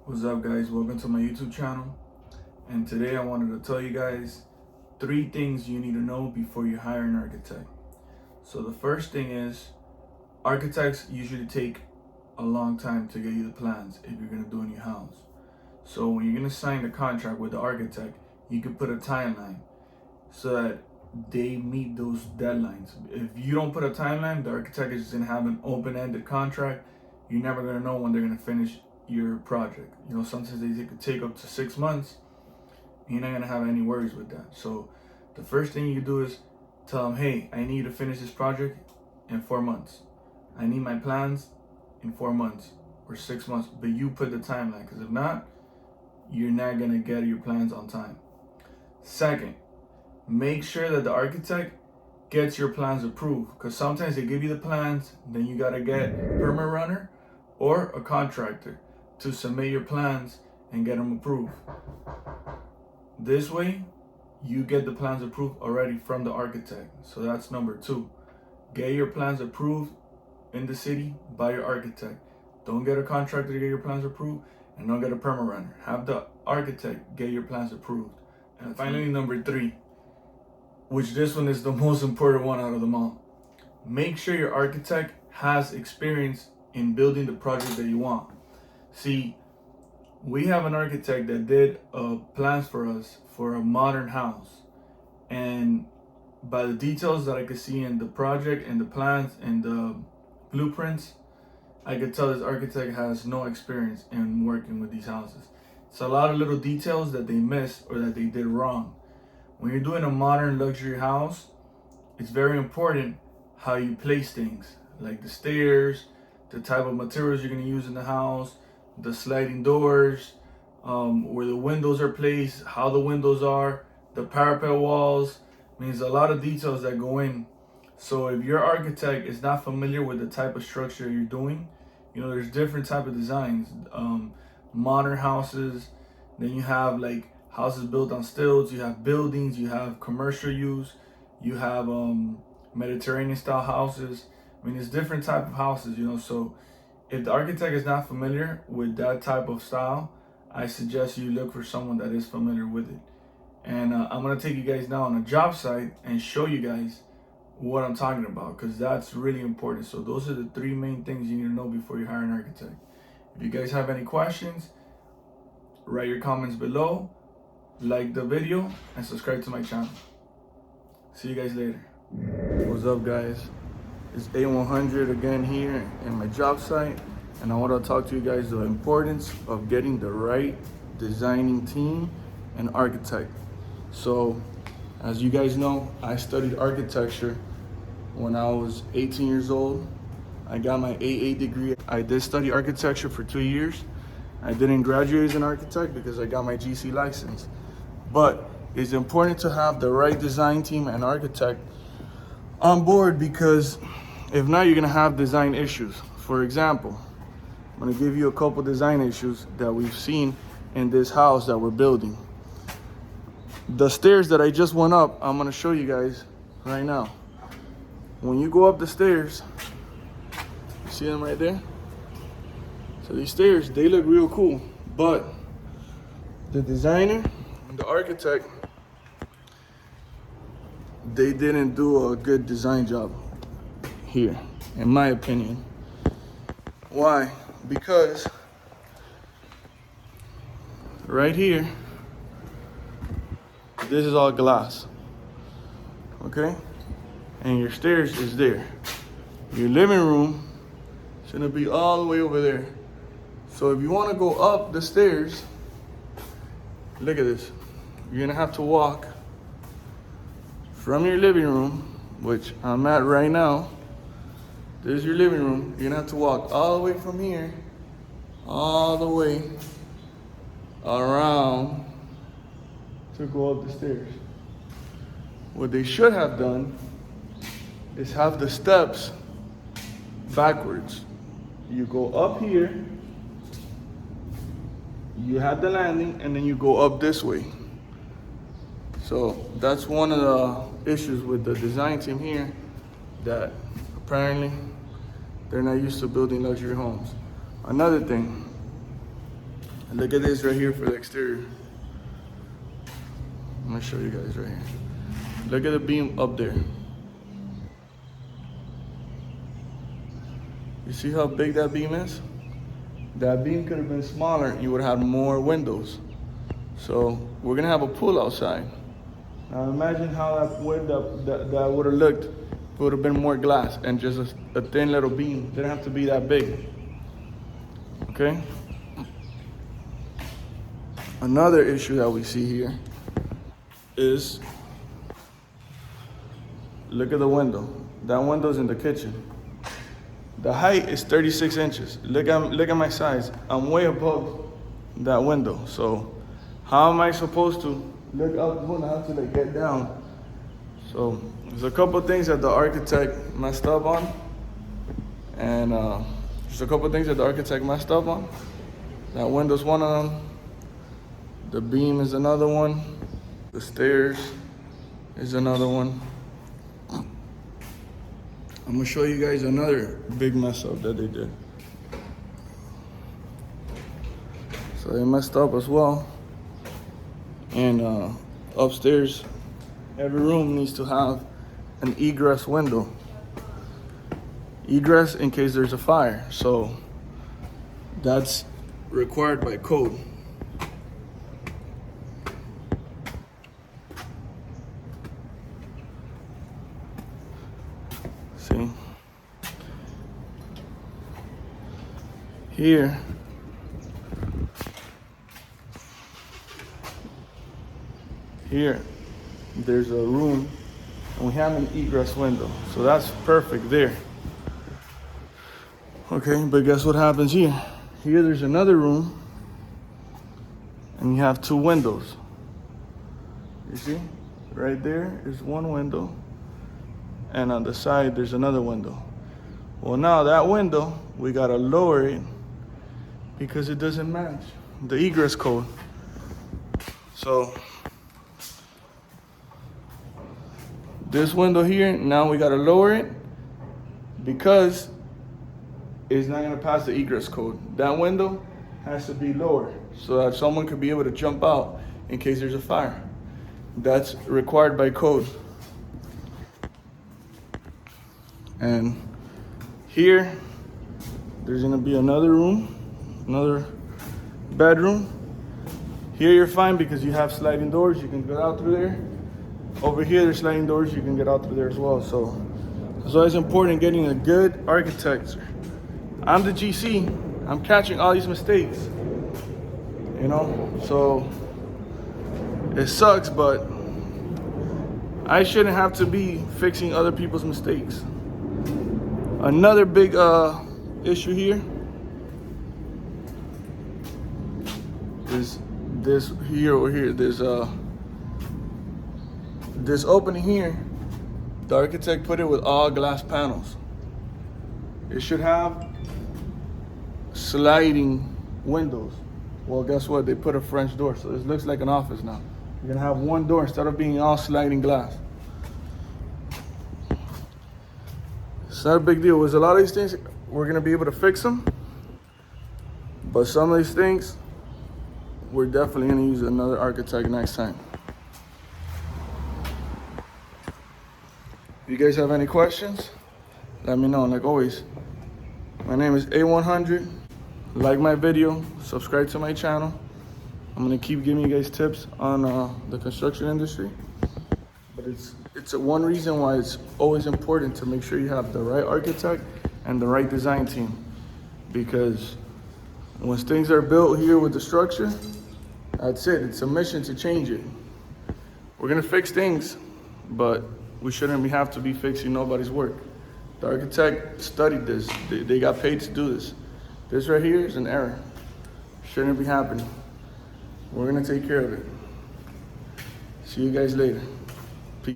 What's up, guys? Welcome to my YouTube channel. And today I wanted to tell you guys 3 things you need to know before you hire an architect. So the first thing is, architects usually take a long time to get you the plans if you're going to do a new house. So when you're going to sign the contract with the architect, you can put a timeline so that they meet those deadlines. If you don't put a timeline, the architect is just going to have an open-ended contract. You're never going to know when they're going to finish your project. You know, sometimes they could take up to 6 months. You're not gonna have any worries with that. So the first thing you do is tell them, hey, I need to finish this project in 4 months. I need my plans in 4 months or 6 months, but you put the timeline, because if not, you're not gonna get your plans on time. Second, make sure that the architect gets your plans approved, because sometimes they give you the plans, then you gotta get a permit runner or a contractor to submit your plans and get them approved. This way, you get the plans approved already from the architect. So that's number 2. Get your plans approved in the city by your architect. Don't get a contractor to get your plans approved, and don't get a permit runner. Have the architect get your plans approved. And finally, number 3, which this one is the most important one out of them all. Make sure your architect has experience in building the project that you want. See, we have an architect that did plans for us for a modern house, and by the details that I could see in the project and the plans and the blueprints, I could tell this architect has no experience in working with these houses. It's a lot of little details that they missed or that they did wrong. When you're doing a modern luxury house, it's very important how you place things, like the stairs, the type of materials you're going to use in the house, the sliding doors, where the windows are placed, how the windows are, the parapet walls. Means a lot of details that go in. So if your architect is not familiar with the type of structure you're doing, you know, there's different type of designs. Modern houses, then you have like houses built on stilts, you have buildings, you have commercial use, you have Mediterranean style houses. I mean, it's different type of houses, you know. So if the architect is not familiar with that type of style, I suggest you look for someone that is familiar with it. And I'm gonna take you guys now on a job site and show you guys what I'm talking about, because that's really important. So those are the 3 main things you need to know before you hire an architect. If you guys have any questions, write your comments below, like the video, and subscribe to my channel. See you guys later. What's up, guys? It's A100 again here in my job site, and I want to talk to you guys the importance of getting the right designing team and architect. So, as you guys know, I studied architecture when I was 18 years old. I got my AA degree. I did study architecture for 2 years. I didn't graduate as an architect because I got my GC license. But it's important to have the right design team and architect on board, because if not, you're gonna have design issues. For example, I'm gonna give you a couple design issues that we've seen in this house that we're building. The stairs that I just went up, I'm gonna show you guys right now. When you go up the stairs, you see them right there? So these stairs, they look real cool, but the designer and the architect, they didn't do a good design job here, in my opinion. Why? Because right here, this is all glass, okay? And your stairs is there. Your living room is gonna be all the way over there. So if you wanna go up the stairs, look at this. You're gonna have to walk from your living room, which I'm at right now. There's your living room. You're gonna have to walk all the way from here, all the way around to go up the stairs. What they should have done is have the steps backwards. You go up here, you have the landing, and then you go up this way. So that's one of the issues with the design team here, that apparently they're not used to building luxury homes. Another thing, Look at this right here for the exterior. I'm gonna show you guys right here. Look at the beam up there. You see how big that beam is? That beam could have been smaller and you would have had more windows. So we're gonna have a pool outside. Now imagine how that would have looked if it would have been more glass and just a thin little beam. Didn't have to be that big. Okay? Another issue that we see here is, look at the window. That window's in the kitchen. The height is 36 inches. Look at my size. I'm way above that window. So how am I supposed to look out the window? I have to like get down. So there's a couple things that the architect messed up on. And there's a couple things that the architect messed up on. That window's one of them. The beam is another one. The stairs is another one. I'm gonna show you guys another big mess up that they did. So they messed up as well. And upstairs, every room needs to have an egress window. Egress in case there's a fire. So that's required by code. See? Here, there's a room and we have an egress window. So that's perfect there. Okay, but guess what happens here? Here there's another room and you have two windows. You see? Right there is one window and on the side there's another window. Well, now that window, we gotta lower it because it doesn't match the egress code. So this window here, now we gotta lower it because it's not gonna pass the egress code. That window has to be lower so that someone could be able to jump out in case there's a fire. That's required by code. And here, there's gonna be another room, another bedroom. Here you're fine because you have sliding doors, you can get out through there. Over here, there's sliding doors, you can get out through there as well. So it's always important getting a good architecture. I'm the GC, I'm catching all these mistakes, you know? So it sucks, but I shouldn't have to be fixing other people's mistakes. Another big issue here is this here or here. There's this opening here. The architect put it with all glass panels. It should have sliding windows. Well, guess what? They put a French door, so this looks like an office now. You're gonna have one door instead of being all sliding glass. It's not a big deal. There's a lot of these things, we're gonna be able to fix them. But some of these things, we're definitely gonna use another architect next time. If you guys have any questions, let me know. Like always, my name is A100. Like my video, subscribe to my channel. I'm gonna keep giving you guys tips on the construction industry. But it's one reason why it's always important to make sure you have the right architect and the right design team. Because once things are built here with the structure, that's it. It's a mission to change it. We're gonna fix things, but we shouldn't have to be fixing nobody's work. The architect studied this. They got paid to do this. This right here is an error. Shouldn't be happening. We're gonna take care of it. See you guys later.